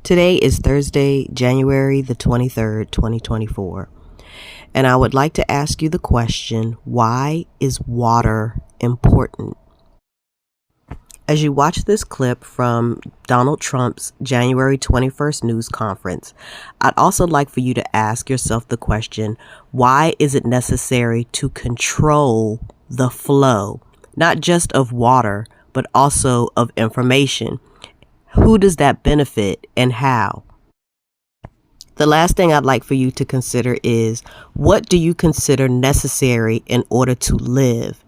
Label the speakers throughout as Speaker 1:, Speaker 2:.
Speaker 1: Today is Thursday, January the 23rd, 2024, and I would like to ask you the question, why is water important? As you watch this clip from Donald Trump's January 21st news conference, I'd also like for you to ask yourself the question, why is it necessary to control the flow, not just of water, but also of information? Who does that benefit and how? The last thing I'd like for you to consider is, what do you consider necessary in order to live?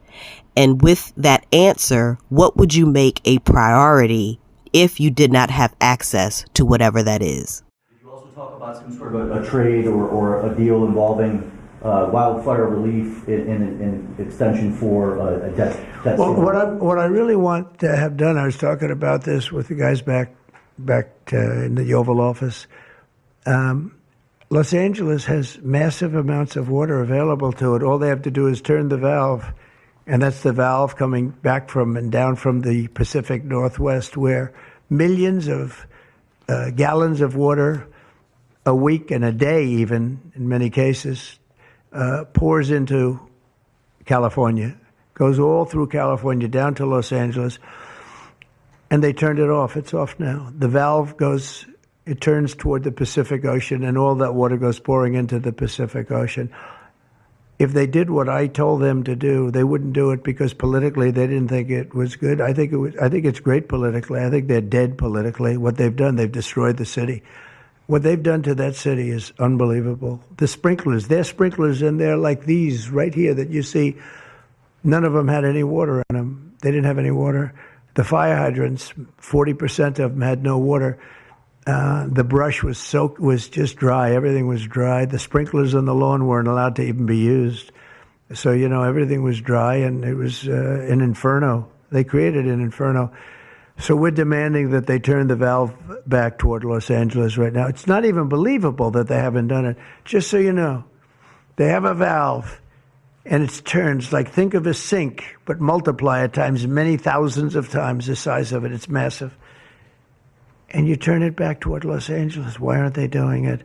Speaker 1: And with that answer, what would you make a priority if you did not have access to whatever that is?
Speaker 2: Did you also talk about some sort of a trade or a deal involving wildfire relief in extension for a debt?
Speaker 3: Well, what I really want to have done, I was talking about this with the guys back in the Oval Office. Los Angeles has massive amounts of water available to it. All they have to do is turn the valve, and that's the valve coming back from and down from the Pacific Northwest, where millions of gallons of water a week and a day, even in many cases, pours into California, goes all through California down to Los Angeles, and they turned it off. It's off now. The valve it turns toward the Pacific Ocean, and all that water goes pouring into the Pacific Ocean. If they did what I told them to do, they wouldn't do it because politically they didn't think it was good. I think it's great politically. I think they're dead politically. What they've done, they've destroyed the city. What they've done to that city is unbelievable. The sprinklers, their sprinklers in there like these right here that you see, none of them had any water in them. They didn't have any water. The fire hydrants, 40% of them had no water. The brush was just dry. Everything was dry. The sprinklers on the lawn weren't allowed to even be used. So, everything was dry, and it was an inferno. They created an inferno. So we're demanding that they turn the valve back toward Los Angeles right now. It's not even believable that they haven't done it. Just so you know, they have a valve, and it turns like, think of a sink, but multiply it times many thousands of times the size of it. It's massive. And you turn it back toward Los Angeles. Why aren't they doing it?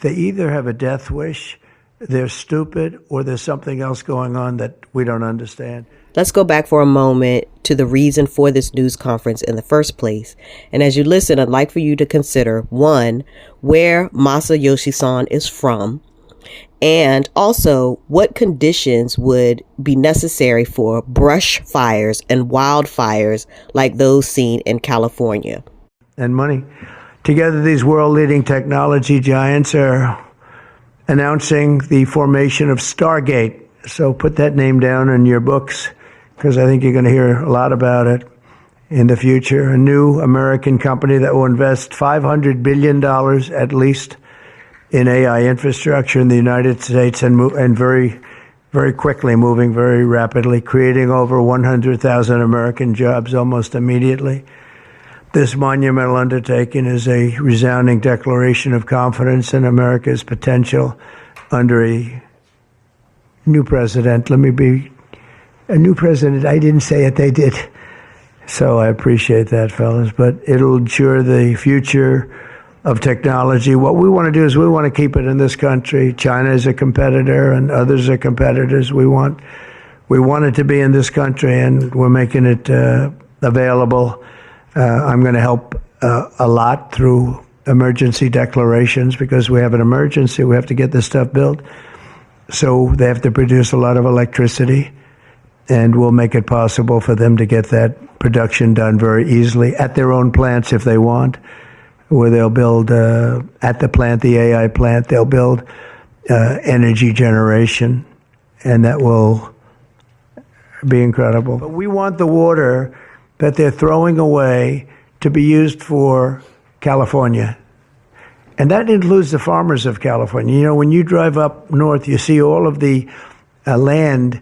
Speaker 3: They either have a death wish, they're stupid, or there's something else going on that we don't understand.
Speaker 1: Let's go back for a moment to the reason for this news conference in the first place. And as you listen, I'd like for you to consider, one, where Masayoshi-san is from, and also what conditions would be necessary for brush fires and wildfires like those seen in California.
Speaker 3: And money. Together, these world-leading technology giants are announcing the formation of Stargate. So put that name down in your books, because I think you're going to hear a lot about it in the future. A new American company that will invest $500 billion at least in AI infrastructure in the United States, and very, very quickly, moving very rapidly, creating over 100,000 American jobs almost immediately. This monumental undertaking is a resounding declaration of confidence in America's potential under a new president. Let me be a new president. I didn't say it, they did. So I appreciate that, fellas. But it'll ensure the future of technology. What we want to do is we want to keep it in this country. China is a competitor and others are competitors. We want it to be in this country, and we're making it available. I'm going to help a lot through emergency declarations, because we have an emergency. We have to get this stuff built. So they have to produce a lot of electricity, and we'll make it possible for them to get that production done very easily at their own plants if they want, where they'll build at the plant, the AI plant, they'll build energy generation, and that will be incredible. But we want the water that they're throwing away to be used for California. And that includes the farmers of California. When you drive up north, you see all of the land.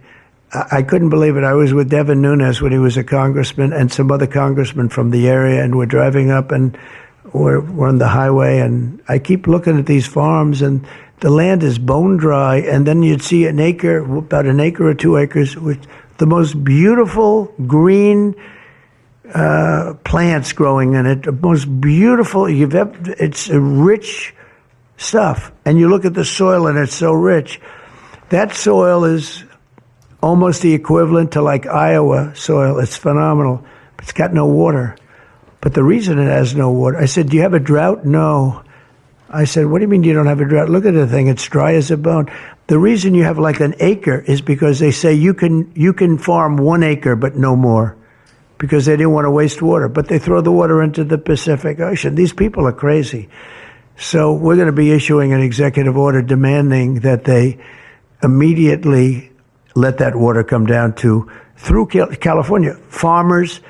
Speaker 3: I couldn't believe it. I was with Devin Nunes when he was a congressman, and some other congressmen from the area, and we're driving up, and we're on the highway, and I keep looking at these farms, and the land is bone dry, and then you'd see an acre, about an acre or 2 acres, with the most beautiful green plants growing in it, the most beautiful you've ever. It's a rich stuff, and you look at the soil, and it's so rich. That soil is almost the equivalent to like Iowa soil. It's phenomenal. It's got no water. But the reason it has no water, I said, do you have a drought? No. I said, what do you mean you don't have a drought? Look at the thing. It's dry as a bone. The reason you have like an acre is because they say you can farm 1 acre, but no more, because they didn't want to waste water. But they throw the water into the Pacific Ocean. These people are crazy. So we're going to be issuing an executive order demanding that they immediately let that water come down through California. Farmers,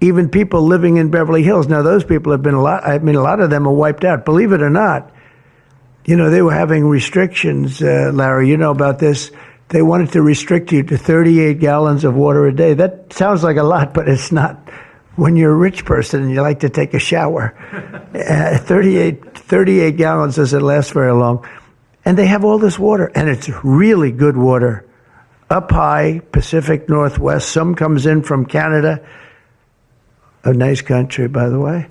Speaker 3: even people living in Beverly Hills. Now, those people have been a lot of them are wiped out. Believe it or not, they were having restrictions, Larry, you know about this. They wanted to restrict you to 38 gallons of water a day. That sounds like a lot, but it's not. When you're a rich person and you like to take a shower, 38 gallons doesn't last very long. And they have all this water, and it's really good water. Up high, Pacific Northwest, some comes in from Canada, a nice country, by the way,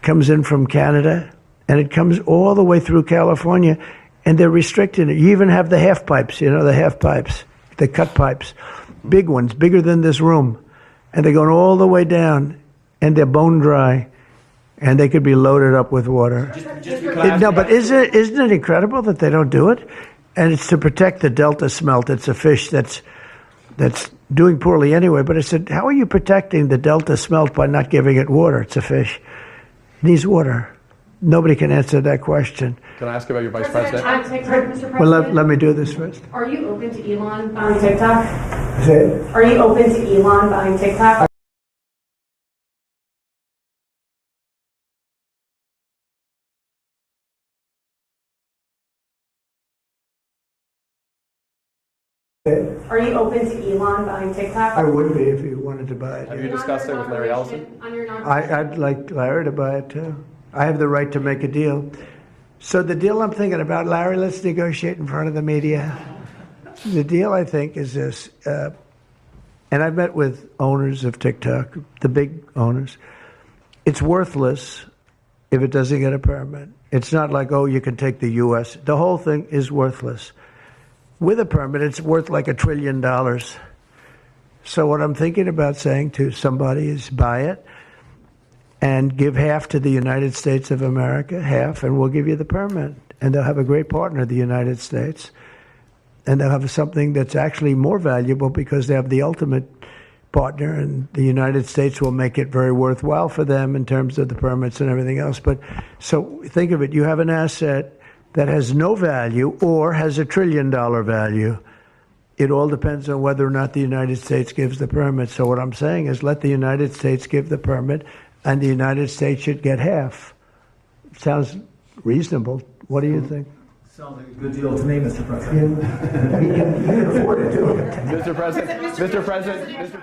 Speaker 3: comes in from Canada, and it comes all the way through California, and they're restricting it. You even have the half pipes, the half pipes, the cut pipes, big ones, bigger than this room, and they're going all the way down, and they're bone dry, and they could be loaded up with water. No, but isn't it incredible that they don't do it? And it's to protect the Delta smelt. It's a fish that's doing poorly anyway. But I said, how are you protecting the Delta smelt by not giving it water? It's a fish. It needs water. Nobody can answer that question.
Speaker 4: Can I ask about your vice president?
Speaker 5: On TikTok, Mr. President?
Speaker 3: Well, let me do this first.
Speaker 5: Are you open to Elon buying TikTok?
Speaker 3: Say it.
Speaker 5: Are you open to Elon buying TikTok? Are you open to Elon buying TikTok?
Speaker 3: I would be if you wanted to buy it.
Speaker 4: Have you discussed it with Larry Ellison?
Speaker 3: I'd like Larry to buy it too. I have the right to make a deal. So the deal I'm thinking about, Larry, let's negotiate in front of the media. The deal, I think, is this. And I've met with owners of TikTok, the big owners. It's worthless if it doesn't get a permit. It's not like, oh, you can take the U.S. The whole thing is worthless. With a permit, it's worth like $1 trillion. So what I'm thinking about saying to somebody is buy it and give half to the United States of America, half, and we'll give you the permit. And they'll have a great partner, the United States. And they'll have something that's actually more valuable because they have the ultimate partner, and the United States will make it very worthwhile for them in terms of the permits and everything else. But so think of it, you have an asset that has no value or has $1 trillion value. It all depends on whether or not the United States gives the permit. So what I'm saying is let the United States give the permit, and the United States should get half. Sounds reasonable. What do you think?
Speaker 2: Sounds like a good deal to me, Mr. President.
Speaker 3: You can afford it, too.
Speaker 4: Mr. President, Mr. President.